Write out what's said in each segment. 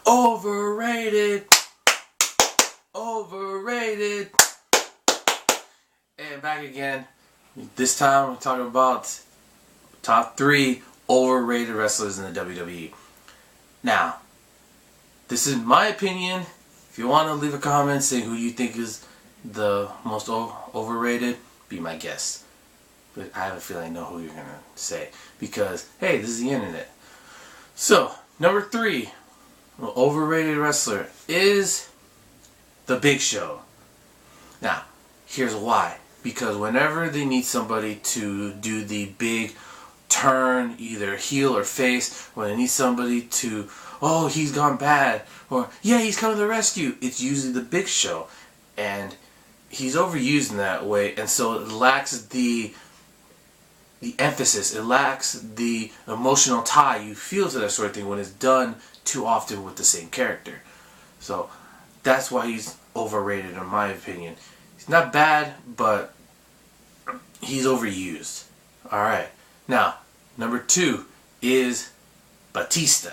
Overrated. Overrated. And back again. This time we're talking about top 3 overrated wrestlers in the WWE. Now, this is my opinion. If you want to leave a comment saying who you think is the most overrated, be my guest. But I have a feeling I know who you're going to say. Because, hey, this is the internet. So, number 3 overrated wrestler is The Big Show. Now, here's why. Because whenever they need somebody to do the big turn, either heel or face, when they need somebody to, oh, he's gone bad, or yeah, he's coming to the rescue, it's usually The Big Show. And he's overused in that way, and so it lacks the emphasis, it lacks the emotional tie you feel to that sort of thing when it's done too often with the same character. So that's why he's overrated in my opinion. He's not bad, but he's overused. Alright, now number 2 is Batista.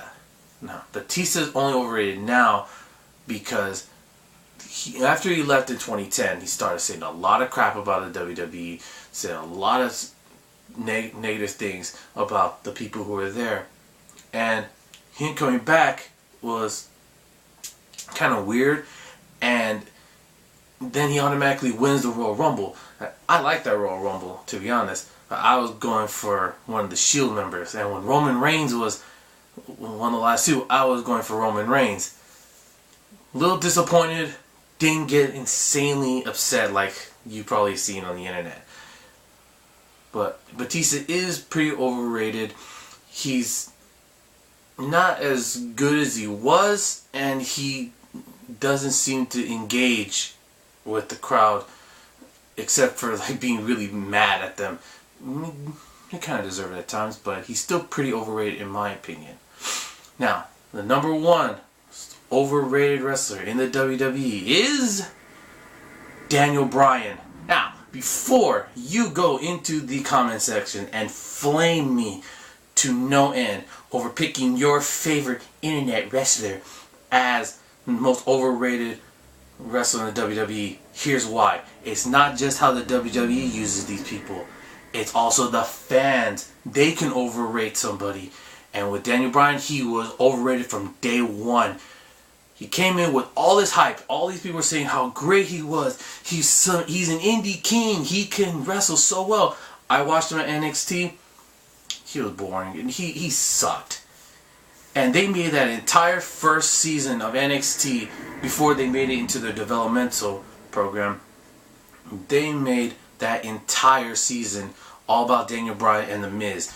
Now Batista is only overrated now because after he left in 2010, he started saying a lot of crap about the WWE, saying a lot of negative things about the people who were there, and him coming back was kind of weird, and then he automatically wins the Royal Rumble. I like that Royal Rumble, to be honest. I was going for one of the Shield members, and when Roman Reigns was one of the last 2, I was going for Roman Reigns. A little disappointed, didn't get insanely upset like you probably seen on the internet. But Batista is pretty overrated. He's not as good as he was, and he doesn't seem to engage with the crowd except for like being really mad at them. He kind of deserves it at times, but he's still pretty overrated in my opinion. Now, the number 1 overrated wrestler in the WWE is Daniel Bryan. Now, before you go into the comment section and flame me to no end over picking your favorite internet wrestler as the most overrated wrestler in the WWE, here's why. It's not just how the WWE uses these people. It's also the fans. They can overrate somebody. And with Daniel Bryan, he was overrated from day 1. He came in with all this hype. All these people were saying how great he was. He's an indie king. He can wrestle so well. I watched him at NXT. He was boring. And he sucked. And they made that entire first season of NXT before they made it into their developmental program. They made that entire season all about Daniel Bryan and The Miz.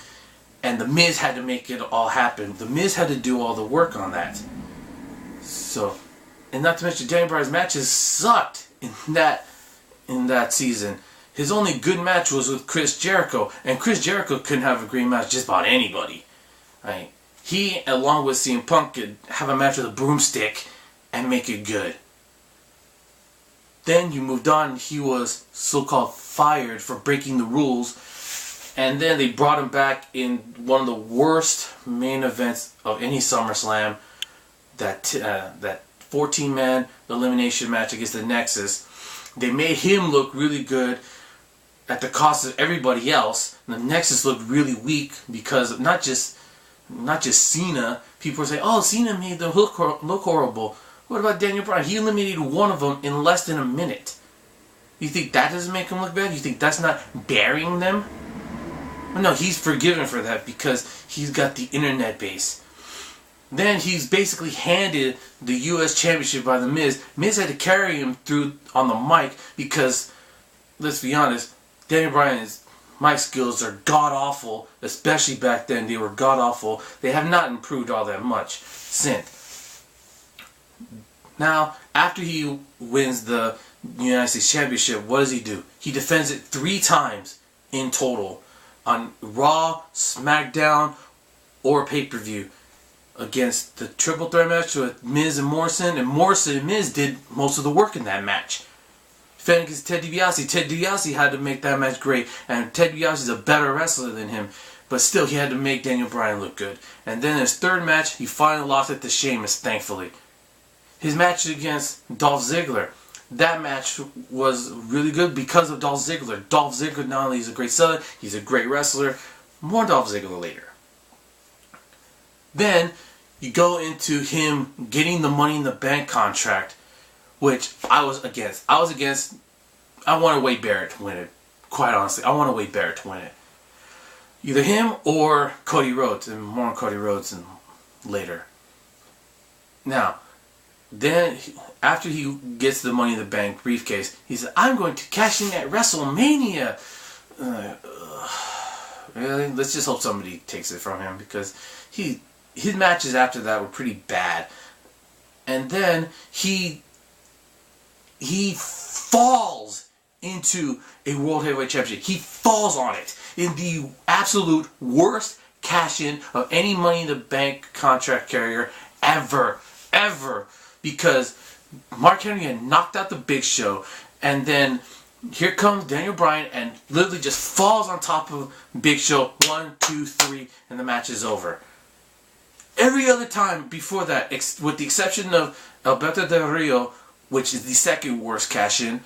And The Miz had to make it all happen. The Miz had to do all the work on that. So, and not to mention Daniel Bryan's matches sucked in that season. His only good match was with Chris Jericho, and Chris Jericho couldn't have a great match just about anybody. Right? He, along with CM Punk, could have a match with a broomstick and make it good. Then you moved on. He was so-called fired for breaking the rules, and then they brought him back in one of the worst main events of any SummerSlam. That 14-man elimination match against the Nexus. They made him look really good at the cost of everybody else. And the Nexus looked really weak because of not just Cena. People were saying, "Oh, Cena made them look horrible." What about Daniel Bryan? He eliminated one of them in less than a minute. You think that doesn't make him look bad? You think that's not burying them? Well, no, he's forgiven for that because he's got the internet base. Then he's basically handed the U.S. Championship by The Miz. Miz had to carry him through on the mic because, let's be honest, Daniel Bryan's mic skills are god-awful. Especially back then, they were god-awful. They have not improved all that much since. Now, after he wins the United States Championship, what does he do? He defends it 3 times in total on Raw, SmackDown, or pay-per-view. Against the triple threat match with Miz and Morrison, and Morrison and Miz did most of the work in that match. Defending against Ted DiBiase, Ted DiBiase had to make that match great, and Ted DiBiase is a better wrestler than him. But still, he had to make Daniel Bryan look good. And then his third match, he finally lost it to Sheamus, thankfully. His match against Dolph Ziggler, that match was really good because of Dolph Ziggler. Dolph Ziggler not only is a great seller, he's a great wrestler. More Dolph Ziggler later. Then you go into him getting the Money in the Bank contract, which I was against. I wanted Wade Barrett to win it. Quite honestly, I wanted Wade Barrett to win it. Either him or Cody Rhodes, and more on Cody Rhodes later. Now, then after he gets the Money in the Bank briefcase, he said, "I'm going to cash in at WrestleMania." Really? Let's just hope somebody takes it from him, because his matches after that were pretty bad. And then he falls into a World Heavyweight Championship. He falls on it in the absolute worst cash-in of any Money in the Bank contract carrier ever. Because Mark Henry had knocked out the Big Show, and then here comes Daniel Bryan and literally just falls on top of Big Show. 1, 2, 3, and the match is over. Every other time before that, with the exception of Alberto Del Rio, which is the second worst cash-in,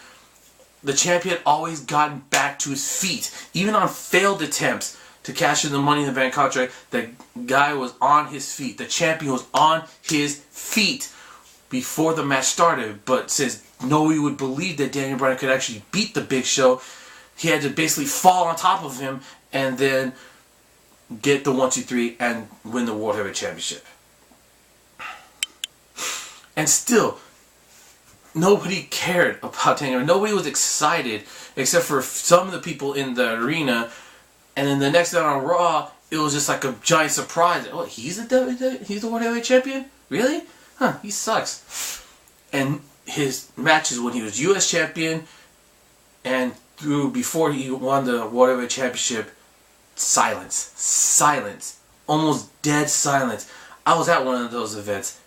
the champion always gotten back to his feet. Even on failed attempts to cash in the Money in the Bank contract, the guy was on his feet. The champion was on his feet before the match started. But since nobody would believe that Daniel Bryan could actually beat the Big Show, he had to basically fall on top of him and then get the 1, 2, 3 and win the World Heavyweight Championship. And still, nobody cared about Daniel. Nobody was excited except for some of the people in the arena. And then the next night on Raw, it was just like a giant surprise. Oh, he's the World Heavyweight Champion? Really? Huh, he sucks. And his matches when he was U.S. Champion and before he won the World Heavyweight Championship, silence. Almost dead silence. I was at one of those events.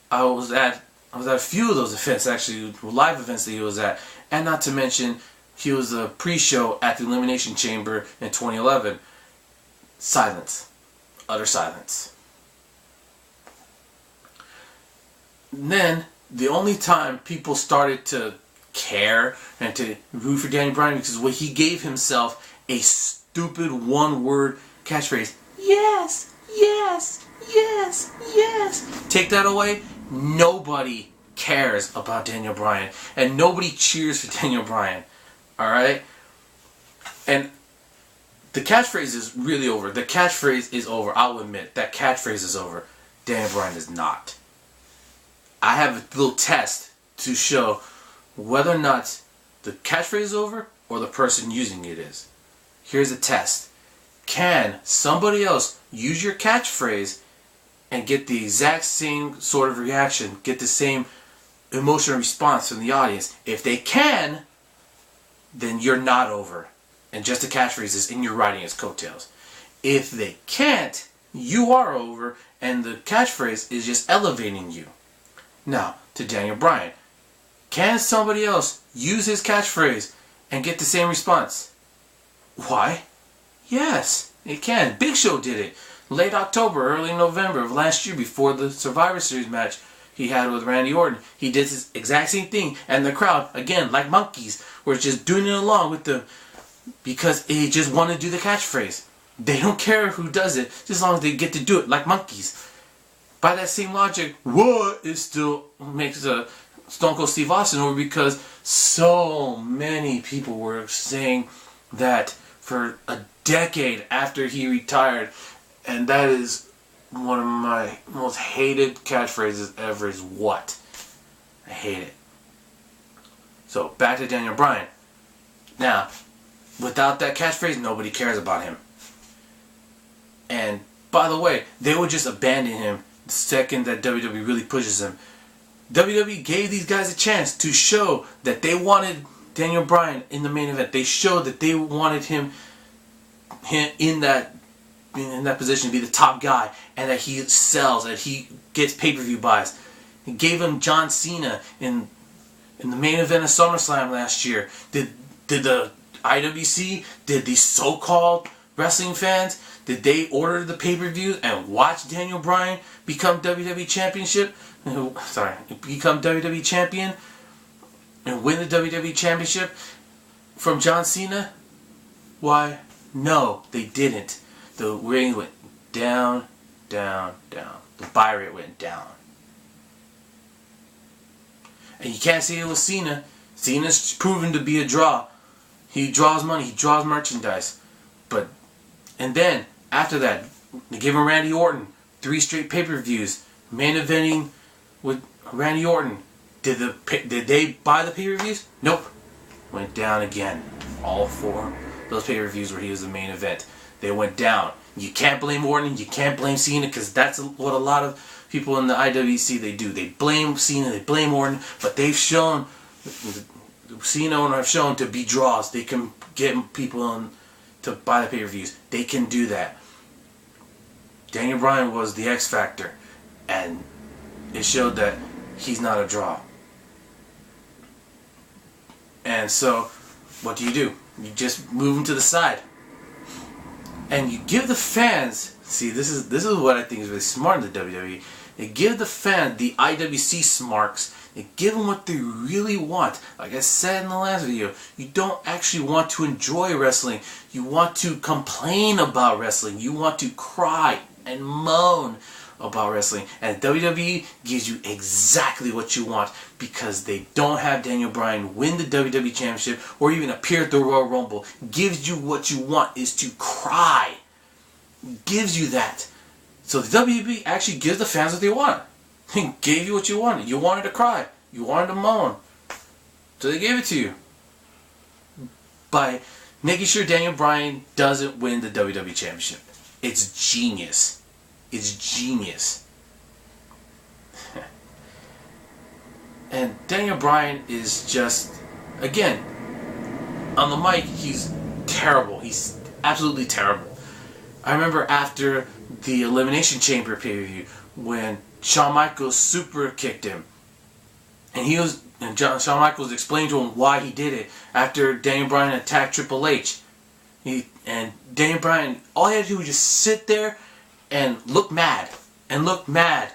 I was at a few of those events, actually, live events that he was at. And not to mention, he was a pre-show at the Elimination Chamber in 2011. Silence. Utter silence. And then, the only time people started to care and to root for Daniel Bryan, because when he gave himself a stupid one-word catchphrase. Yes, yes, yes, yes. Take that away, nobody cares about Daniel Bryan. And nobody cheers for Daniel Bryan. Alright? And the catchphrase is really over. The catchphrase is over. I'll admit, that catchphrase is over. Daniel Bryan is not. I have a little test to show whether or not the catchphrase is over or the person using it is. Here's a test. Can somebody else use your catchphrase and get the exact same sort of reaction, get the same emotional response from the audience? If they can, then you're not over. And just the catchphrase is in your riding its coattails. If they can't, you are over, and the catchphrase is just elevating you. Now, to Daniel Bryan. Can somebody else use his catchphrase and get the same response? Why? Yes, it can. Big Show did it. Late October, early November of last year, before the Survivor Series match he had with Randy Orton. He did this exact same thing, and the crowd, again, like monkeys, were just doing it along with them because they just want to do the catchphrase. They don't care who does it, just as long as they get to do it like monkeys. By that same logic, what is still makes Stone Cold Steve Austin over, because so many people were saying that for a decade after he retired, and that is one of my most hated catchphrases ever, is what? I hate it. So, back to Daniel Bryan. Now, without that catchphrase, nobody cares about him. And, by the way, they would just abandon him the second that WWE really pushes him. WWE gave these guys a chance to show that they wanted Daniel Bryan in the main event. They showed that they wanted him in that position to be the top guy, and that he sells, that he gets pay-per-view buys. He gave him John Cena in the main event of SummerSlam last year. Did the IWC, did the so-called wrestling fans, did they order the pay-per-view and watch Daniel Bryan become WWE become WWE champion and win the WWE championship from John Cena? Why? No, they didn't. The ring went down, down, down. The buy rate went down. And you can't say it was Cena. Cena's proven to be a draw. He draws money, he draws merchandise. And then, after that, they gave him Randy Orton. 3 straight pay-per-views. Main eventing with Randy Orton. Did they buy the pay-per-views? Nope. Went down again. All 4 those pay-per-views where he was the main event. They went down. You can't blame Orton, you can't blame Cena, because that's what a lot of people in the IWC, they do. They blame Cena, they blame Orton, but they've shown, Cena and Orton have shown to be draws. They can get people on to buy the pay-per-views. They can do that. Daniel Bryan was the X Factor, and it showed that he's not a draw. And so, what do? You just move him to the side. And you give the fans, see, this is what I think is really smart in the WWE. They give the fans, the IWC smarks, they give them what they really want. Like I said in the last video, you don't actually want to enjoy wrestling. You want to complain about wrestling. You want to cry and moan about wrestling. And WWE gives you exactly what you want, because they don't have Daniel Bryan win the WWE Championship or even appear at the Royal Rumble. Gives you what you want is to cry. Gives you that. So the WWE actually gives the fans what they want. He gave you what you wanted. You wanted to cry. You wanted to moan. So they gave it to you. By making sure Daniel Bryan doesn't win the WWE Championship. It's genius. It's genius. And Daniel Bryan is just, again, on the mic, he's terrible. He's absolutely terrible. I remember after the Elimination Chamber pay-per-view when Shawn Michaels super kicked him, and Shawn Michaels explained to him why he did it after Daniel Bryan attacked Triple H. And Daniel Bryan, all he had to do was just sit there and look mad and look like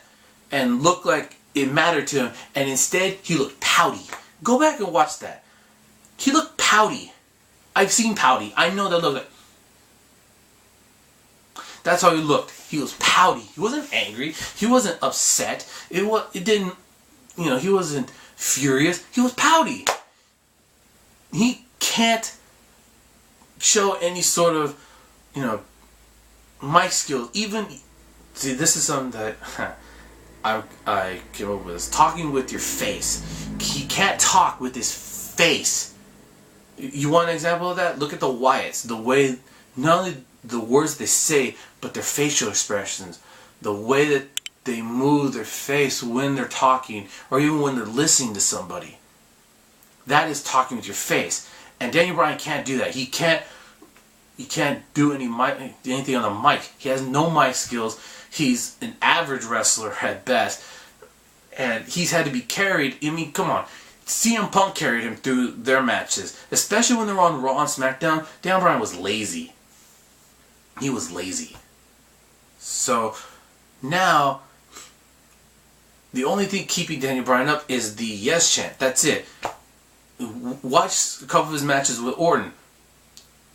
it mattered to him, and instead he looked pouty. Go back and watch that. He looked pouty. I've seen pouty. I know that look like. That's how he looked. He was pouty. He wasn't angry. He wasn't upset. He wasn't furious. He was pouty. He can't show any sort of, mic skills. See, this is something that I came up with. Is talking with your face. He can't talk with his face. You want an example of that? Look at the Wyatts. The way, not only the words they say, but their facial expressions. The way that they move their face when they're talking, or even when they're listening to somebody. That is talking with your face. And Daniel Bryan can't do that. He can't do anything on the mic. He has no mic skills. He's an average wrestler at best. And he's had to be carried. I mean, come on. CM Punk carried him through their matches. Especially when they were on Raw and SmackDown. Daniel Bryan was lazy. He was lazy. So, now, the only thing keeping Daniel Bryan up is the yes chant. That's it. Watch a couple of his matches with Orton.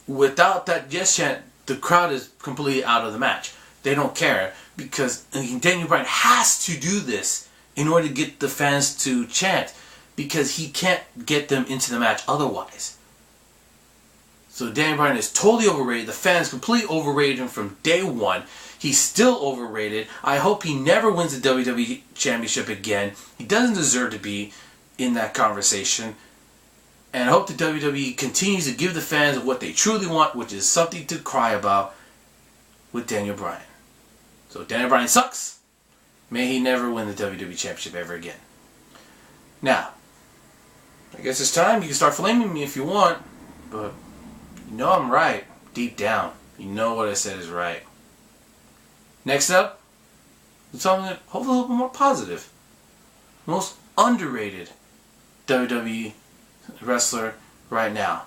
Without that yes chant, the crowd is completely out of the match. They don't care, because Daniel Bryan has to do this in order to get the fans to chant, because he can't get them into the match otherwise. So Daniel Bryan is totally overrated. The fans completely overrated him from day one. He's still overrated. I hope he never wins the WWE Championship again. He doesn't deserve to be in that conversation. And I hope the WWE continues to give the fans what they truly want, which is something to cry about with Daniel Bryan. So Daniel Bryan sucks. May he never win the WWE Championship ever again. Now, I guess it's time. You can start flaming me if you want, but you know I'm right deep down. You know what I said is right. Next up, something that hopefully a little bit more positive. Most underrated WWE wrestler right now.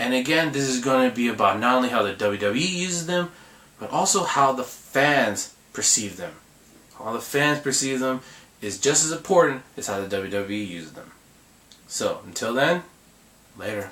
And again, this is going to be about not only how the WWE uses them, but also how the fans perceive them. How the fans perceive them is just as important as how the WWE uses them. So, until then, later.